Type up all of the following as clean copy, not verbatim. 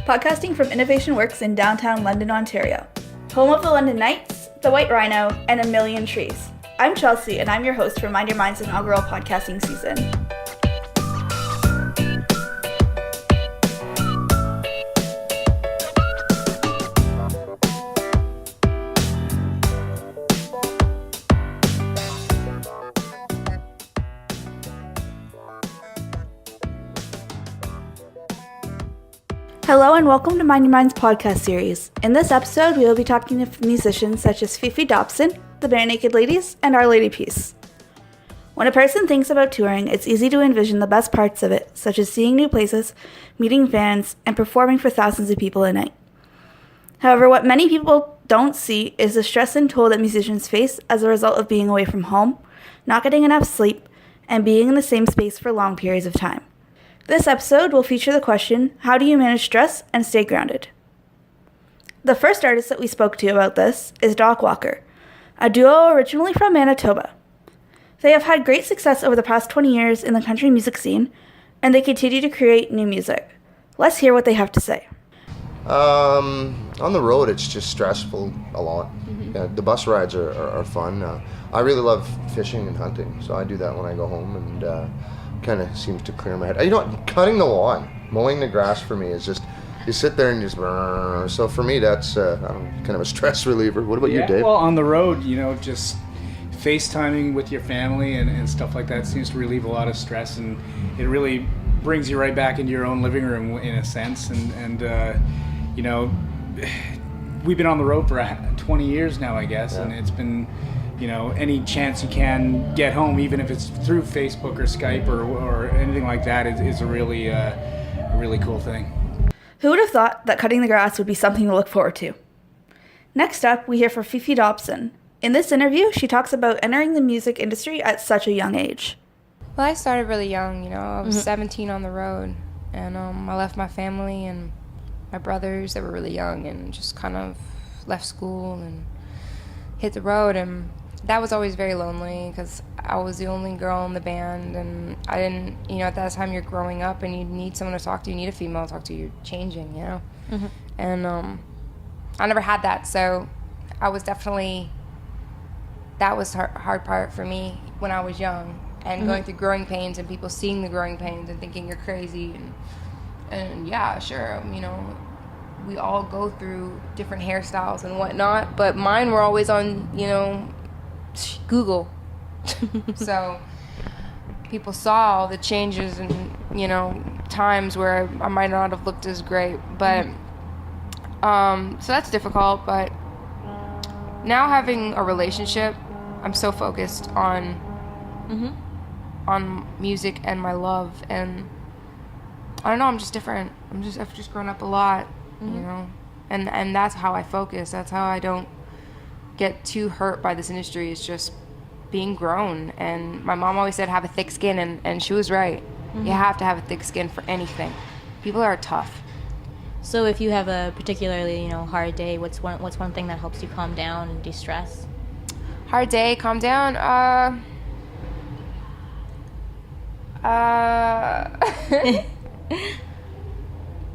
podcasting from Innovation Works in downtown London, Ontario, home of the London Knights, the White Rhino, and a million trees. I'm Chelsey, and I'm your host for Mind Your Mind's inaugural podcasting season. Hello and welcome to Mind Your Mind's podcast series. In this episode, we will be talking to musicians such as Fifi Dobson, the Bare Naked Ladies, and Our Lady Peace. When a person thinks about touring, it's easy to envision the best parts of it, such as seeing new places, meeting fans, and performing for thousands of people a night. However, what many people don't see is the stress and toll that musicians face as a result of being away from home, not getting enough sleep, and being in the same space for long periods of time. This episode will feature the question, how do you manage stress and stay grounded? The first artist that we spoke to about this is Doc Walker, a duo originally from Manitoba. They have had great success over the past 20 years in the country music scene, and they continue to create new music. Let's hear what they have to say. On the road, it's just stressful a lot. Yeah, the bus rides are fun. I really love fishing and hunting, so I do that when I go home, and kind of seems to clear my head. You know what? Cutting the lawn, mowing the grass for me is just, you sit there and just, so for me that's kind of a stress reliever. What about you, Dave? Well, on the road, just FaceTiming with your family and stuff like that seems to relieve a lot of stress, and it really brings you right back into your own living room in a sense. And we've been on the road for 20 years now, I guess, and it's been, any chance you can get home, even if it's through Facebook or Skype or anything like that, is a really cool thing. Who would have thought that cutting the grass would be something to look forward to? Next up, we hear from Fifi Dobson. In this interview, she talks about entering the music industry at such a young age. Well, I started really young, I was 17 on the road, and I left my family and my brothers that were really young and just kind of left school and hit the road, and that was always very lonely because I was the only girl in the band, and I didn't, at that time you're growing up and you need someone to talk to, you need a female to talk to, you're changing, and I never had that, so I was definitely, that was the hard part for me when I was young, and going through growing pains and people seeing the growing pains and thinking you're crazy, and yeah, sure, we all go through different hairstyles and whatnot, but mine were always on, Google. So people saw all the changes and, times where I might not have looked as great, but, so that's difficult, but now having a relationship, I'm so focused on music and my love, and I don't know, I'm just different. I've just grown up a lot, and that's how I focus. That's how I don't get too hurt by this industry, is just being grown. And my mom always said have a thick skin, and she was right. You have to have a thick skin for anything. People are tough. So if you have a particularly hard day, what's one thing that helps you calm down and de-stress? Hard day, calm down.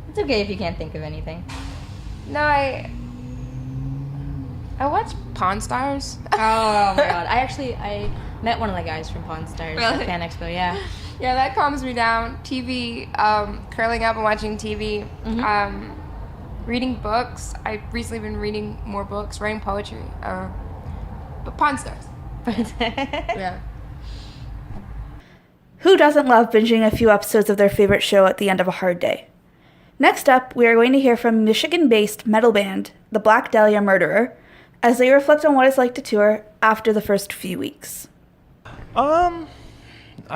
It's okay if you can't think of anything. No, I watch Pawn Stars. Oh my god. I met one of the guys from Pawn Stars at Fan Expo, yeah. Yeah, that calms me down. TV, curling up and watching TV. Reading books. I've recently been reading more books, writing poetry. But Pawn Stars. Yeah. Who doesn't love binging a few episodes of their favorite show at the end of a hard day? Next up, we are going to hear from Michigan-based metal band, the Black Dahlia Murderer, as they reflect on what it's like to tour after the first few weeks. I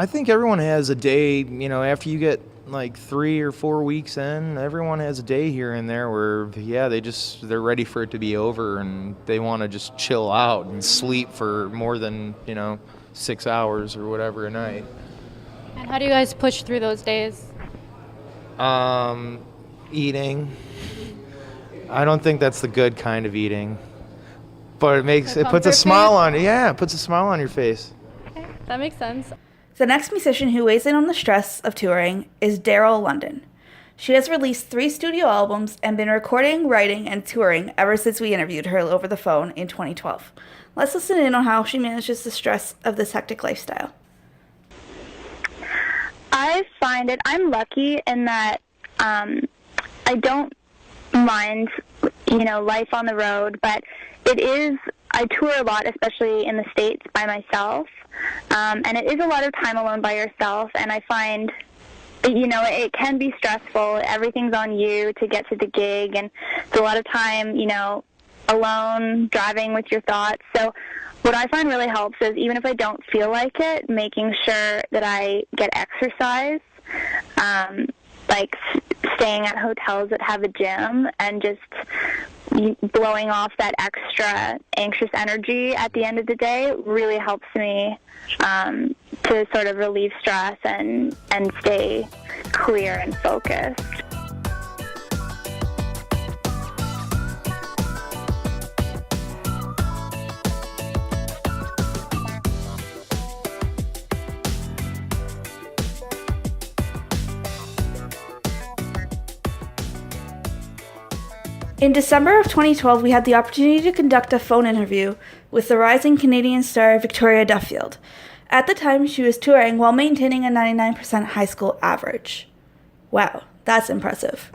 think everyone has a day, after you get like 3 or 4 weeks in, everyone has a day here and there where, they're ready for it to be over, and they want to just chill out and sleep for more than, 6 hours or whatever a night. And how do you guys push through those days? Eating. I don't think that's the good kind of eating, but it puts a smile on it puts a smile on your face. Okay, that makes sense. The next musician who weighs in on the stress of touring is Daryl London. She has released 3 studio albums and been recording, writing, and touring ever since we interviewed her over the phone in 2012. Let's listen in on how she manages the stress of this hectic lifestyle. I find I'm lucky in that I don't mind, life on the road, but I tour a lot, especially in the States, by myself, and it is a lot of time alone by yourself, and I find, it can be stressful. Everything's on you to get to the gig, and it's a lot of time, alone, driving with your thoughts. So what I find really helps is, even if I don't feel like it, making sure that I get exercise, like staying at hotels that have a gym and just blowing off that extra anxious energy at the end of the day really helps me to sort of relieve stress and stay clear and focused. In December of 2012, we had the opportunity to conduct a phone interview with the rising Canadian star Victoria Duffield. At the time, she was touring while maintaining a 99% high school average. Wow, that's impressive.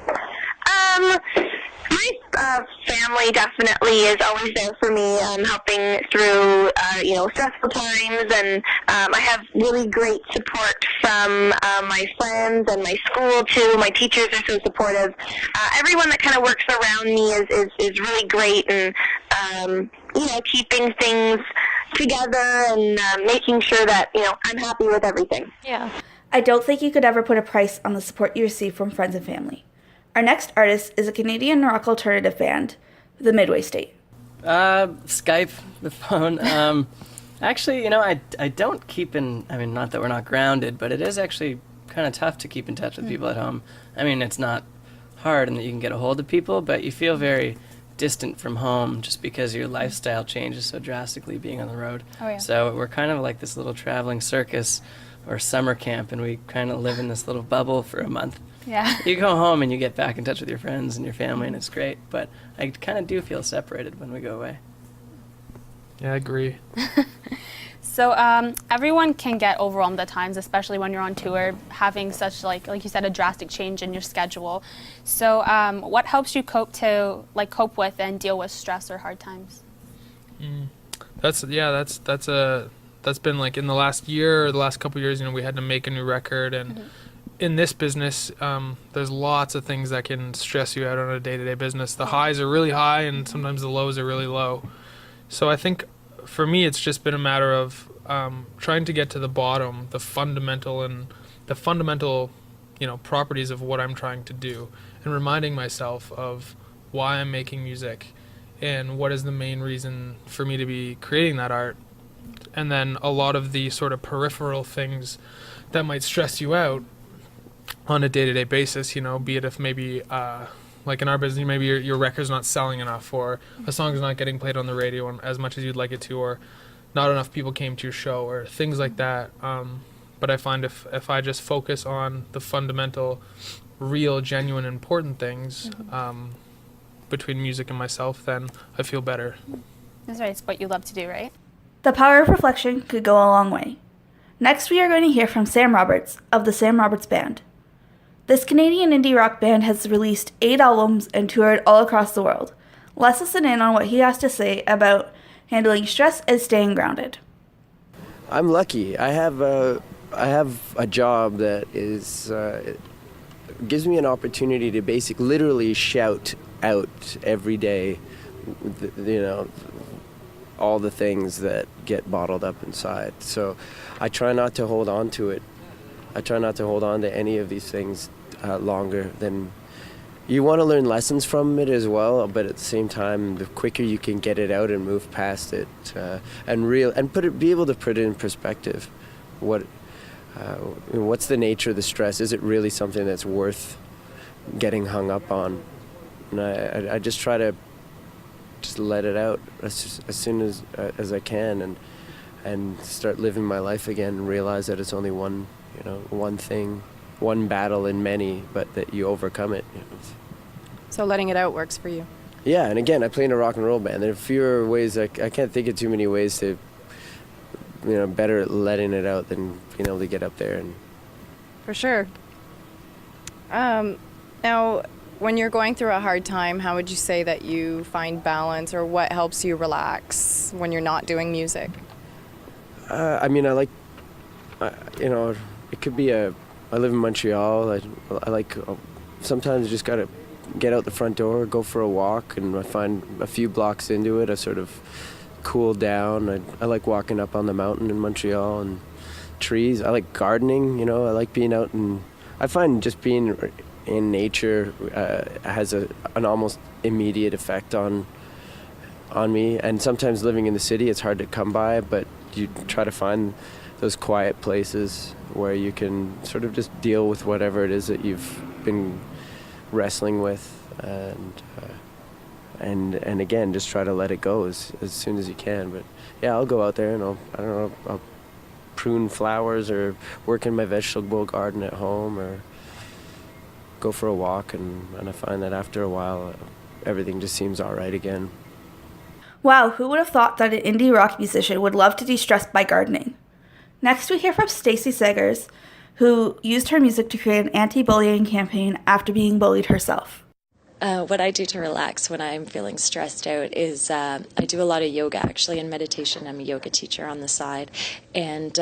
My family definitely is always there for me, helping through, stressful times, and I have really great support from my friends and my school, too. My teachers are so supportive. Everyone that kind of works around me is really great, and, keeping things together and making sure that, I'm happy with everything. Yeah. I don't think you could ever put a price on the support you receive from friends and family. Our next artist is a Canadian rock alternative band, the Midway State. Skype, the phone. Actually, I don't keep not that we're not grounded, but it is actually kind of tough to keep in touch with people at home. It's not hard and that you can get a hold of people, but you feel very distant from home just because your lifestyle changes so drastically being on the road. Oh, yeah. So we're kind of like this little traveling circus or summer camp, and we kind of live in this little bubble for a month. Yeah. You go home and you get back in touch with your friends and your family, and it's great, but I kind of do feel separated when we go away. Yeah, I agree. So everyone can get overwhelmed at times, especially when you're on tour, having such, like you said, a drastic change in your schedule. So what helps you cope with and deal with stress or hard times? That's been like in the last year or the last couple of years, we had to make a new record, and in this business, there's lots of things that can stress you out on a day-to-day business. The highs are really high, and sometimes the lows are really low. So I think for me, it's just been a matter of trying to get to the bottom, the fundamental properties of what I'm trying to do, and reminding myself of why I'm making music and what is the main reason for me to be creating that art. And then a lot of the sort of peripheral things that might stress you out on a day-to-day basis, be it if maybe, like in our business, maybe your record's not selling enough, or a song's not getting played on the radio as much as you'd like it to, or not enough people came to your show, or things like that. But I find if I just focus on the fundamental, real, genuine, important things between music and myself, then I feel better. That's right. It's what you love to do, right? The power of reflection could go a long way. Next, we are going to hear from Sam Roberts of the Sam Roberts Band. This Canadian indie rock band has released 8 albums and toured all across the world. Let's listen in on what he has to say about handling stress and staying grounded. I'm lucky. I have a job that is gives me an opportunity to literally shout out every day, all the things that get bottled up inside. So I try not to hold on to it. I try not to hold on to any of these things longer than you want to learn lessons from it as well, but at the same time, the quicker you can get it out and move past it, be able to put it in perspective. What's the nature of the stress? Is it really something that's worth getting hung up on? And I just try to just let it out as soon as I can, and start living my life again, and realize that it's only one thing one battle in many, but that you overcome it. So letting it out works for you. Yeah, and again, I play in a rock and roll band. There are fewer ways, I can't think of too many ways to, better at letting it out than being able to get up there. And For sure. Now, when you're going through a hard time, how would you say that you find balance, or what helps you relax when you're not doing music? I like, it could be I live in Montreal. I like, sometimes you just got to get out the front door, go for a walk, and I find a few blocks into it, I sort of cool down. I like walking up on the mountain in Montreal and trees. I like gardening, I like being out, and I find just being in nature has an almost immediate effect on me. And sometimes living in the city, it's hard to come by, but you try to find those quiet places where you can sort of just deal with whatever it is that you've been wrestling with, and again, just try to let it go as soon as you can. But yeah, I'll go out there and I'll prune flowers or work in my vegetable garden at home, or go for a walk, and I find that after a while everything just seems all right again. Wow, who would have thought that an indie rock musician would love to de-stress by gardening? Next, we hear from Stacey Seggers, who used her music to create an anti-bullying campaign after being bullied herself. What I do to relax when I'm feeling stressed out is I do a lot of yoga, actually, and meditation. I'm a yoga teacher on the side, and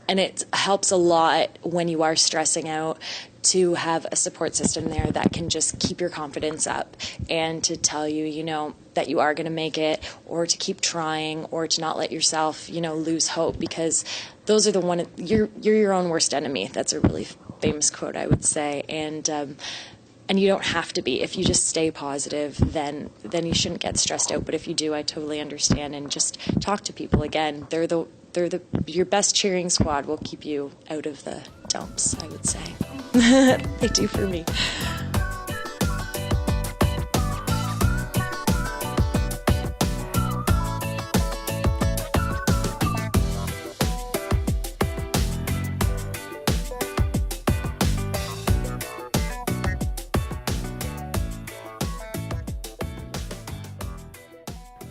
it helps a lot when you are stressing out to have a support system there that can just keep your confidence up and to tell you, that you are going to make it, or to keep trying, or to not let yourself, lose hope, because those are you're your own worst enemy. That's a really famous quote, I would say. And you don't have to be. If you just stay positive, then you shouldn't get stressed out. But if you do, I totally understand, and just talk to people. Again, they're your best cheering squad. Will keep you out of the dumps, I would say. They do for me.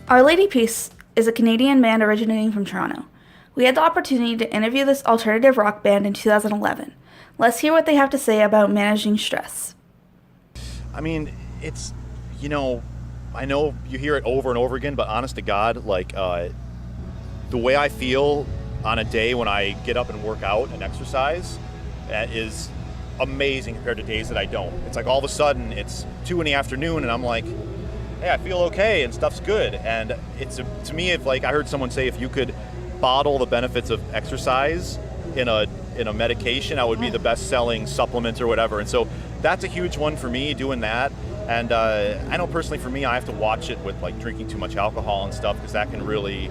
Our Lady Peace is a Canadian band originating from Toronto. We had the opportunity to interview this alternative rock band in 2011. Let's hear what they have to say about managing stress. I mean, it's, I know you hear it over and over again, but honest to God, the way I feel on a day when I get up and work out and exercise is amazing compared to days that I don't. It's like all of a sudden it's 2 p.m. and I'm like, hey, I feel okay and stuff's good. And to me, if I heard someone say, if you could bottle the benefits of exercise in a medication, that would be the best-selling supplement or whatever. And so that's a huge one for me, doing that. And I know personally for me, I have to watch it with drinking too much alcohol and stuff, because that can really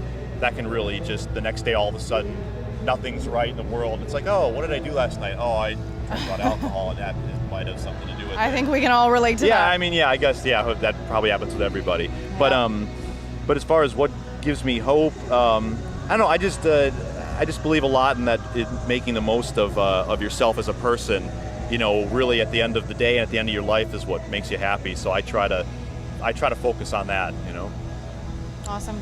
just the next day all of a sudden nothing's right in the world. It's like, oh, what did I do last night? Oh, I drank about alcohol, and that might have something to do with it. I think we can all relate to that. Yeah, I mean, I guess, that probably happens with everybody. Yeah. But as far as what gives me hope, I don't know. I just believe a lot in that making the most of yourself as a person. Really at the end of the day and at the end of your life is what makes you happy. So I try to focus on that. Awesome.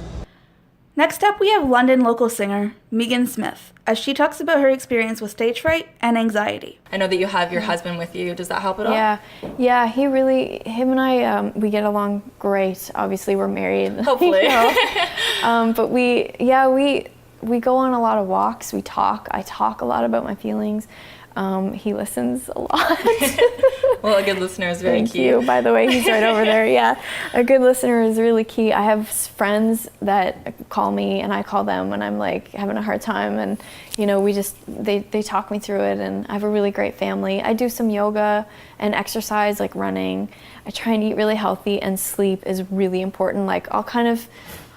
Next up, we have London local singer Megan Smith, as she talks about her experience with stage fright and anxiety. I know that you have your husband with you. Does that help at all? Yeah, him and I, we get along great. Obviously, we're married. Hopefully. But we go on a lot of walks. We talk. I talk a lot about my feelings. He listens a lot. Well, a good listener is very key. Thank you. By the way, he's right over there. Yeah, a good listener is really key. I have friends that call me and I call them when I'm having a hard time, and they talk me through it, and I have a really great family. I do some yoga and exercise like running. I try and eat really healthy, and sleep is really important. I'll kind of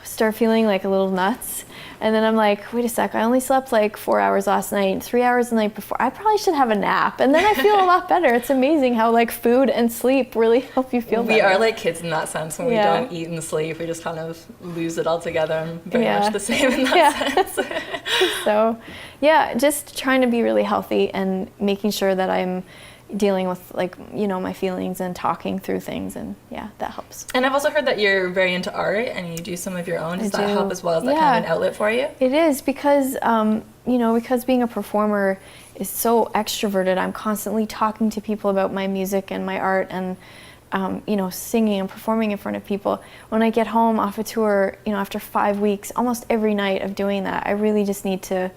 start feeling like a little nuts. And then I'm like, wait a sec, I only slept like 4 hours last night, 3 hours the night before. I probably should have a nap. And then I feel a lot better. It's amazing how like food and sleep really help you feel better. We are like kids in that sense. When we don't eat and sleep, we just kind of lose it all together. I'm very much the same in that sense. So yeah, just trying to be really healthy and making sure that I'm dealing with like, you know, my feelings and talking through things, and yeah, that helps. And I've also heard that you're very into art and you do some of your own. Does that help as well? Is that kind of an outlet for you? It is, because you know, because being a performer is so extroverted, I'm constantly talking to people about my music and my art, and you know, singing and performing in front of people. When I get home off a tour, you know, after 5 weeks, almost every night of doing that, I really just need to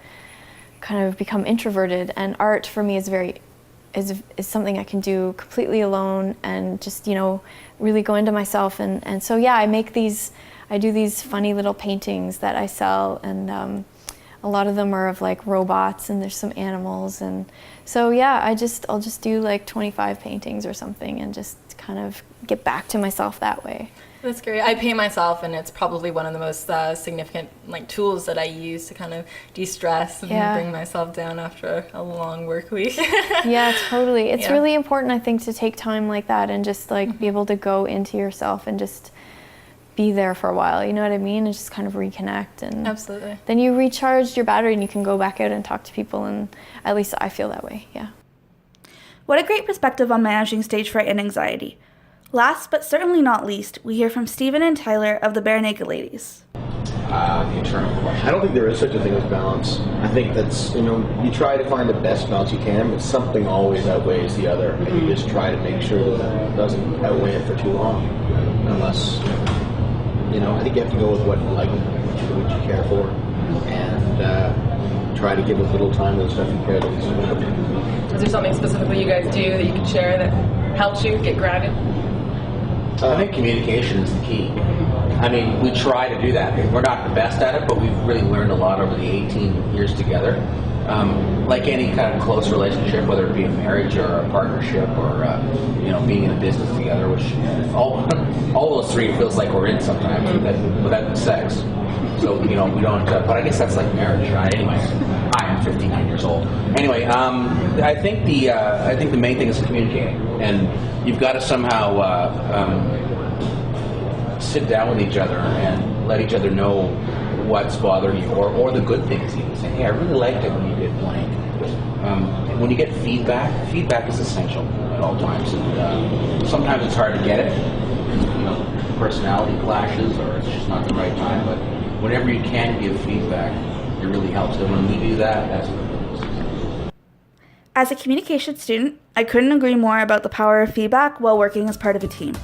kind of become introverted, and art for me is something I can do completely alone and just, you know, really go into myself. And so, yeah, I do these funny little paintings that I sell, and a lot of them are of like robots, and there's some animals. And so, yeah, I'll just do like 25 paintings or something and just kind of get back to myself that way. That's great. I paint myself, and it's probably one of the most significant like tools that I use to kind of de-stress and bring myself down after a long work week. Yeah, totally. It's really important, I think, to take time like that and just like be able to go into yourself and just be there for a while. You know what I mean? And just kind of reconnect. And absolutely. Then you recharge your battery and you can go back out and talk to people. And at least I feel that way. Yeah. What a great perspective on managing stage fright and anxiety. Last but certainly not least, we hear from Stephen and Tyler of the Bare Naked Ladies. I don't think there is such a thing as balance. I think that's, you know, you try to find the best balance you can, but something always outweighs the other, and you just try to make sure that it doesn't outweigh it for too long. Unless, you know, I think you have to go with what you like, what you care for, and try to give as little time to the stuff you care about. Is there something specifically you guys do that you can share that helps you get grounded? I think communication is the key. I mean, we try to do that. We're not the best at it, but we've really learned a lot over the 18 years together. Like any kind of close relationship, whether it be a marriage or a partnership or you know, being in a business together, which all those three feels like we're in sometimes without sex. So, you know, we don't, but I guess that's like marriage, right? Anyway, I am 59 years old. Anyway, I think the main thing is communicating, and you've got to somehow sit down with each other and let each other know what's bothering you, or the good things. You can say, hey, I really liked it when you did blank. When you get feedback is essential at all times, and sometimes it's hard to get it. You know, personality clashes, or it's just not the right time, but whenever you can give feedback, it really helps. And when we do that, that's what it is. As a communication student, I couldn't agree more about the power of feedback while working as part of a team.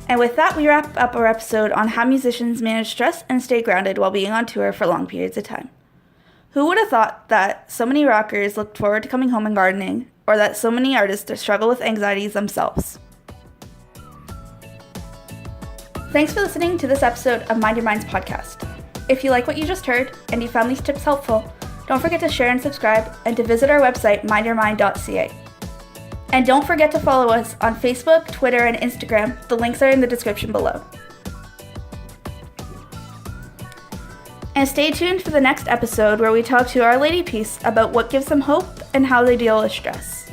And with that, we wrap up our episode on how musicians manage stress and stay grounded while being on tour for long periods of time. Who would have thought that so many rockers looked forward to coming home and gardening, or that so many artists struggle with anxieties themselves? Thanks for listening to this episode of Mind Your Minds podcast. If you like what you just heard and you found these tips helpful, don't forget to share and subscribe, and to visit our website, mindyourmind.ca. And don't forget to follow us on Facebook, Twitter, and Instagram. The links are in the description below. And stay tuned for the next episode where we talk to Our Lady Peace about what gives them hope and how they deal with stress.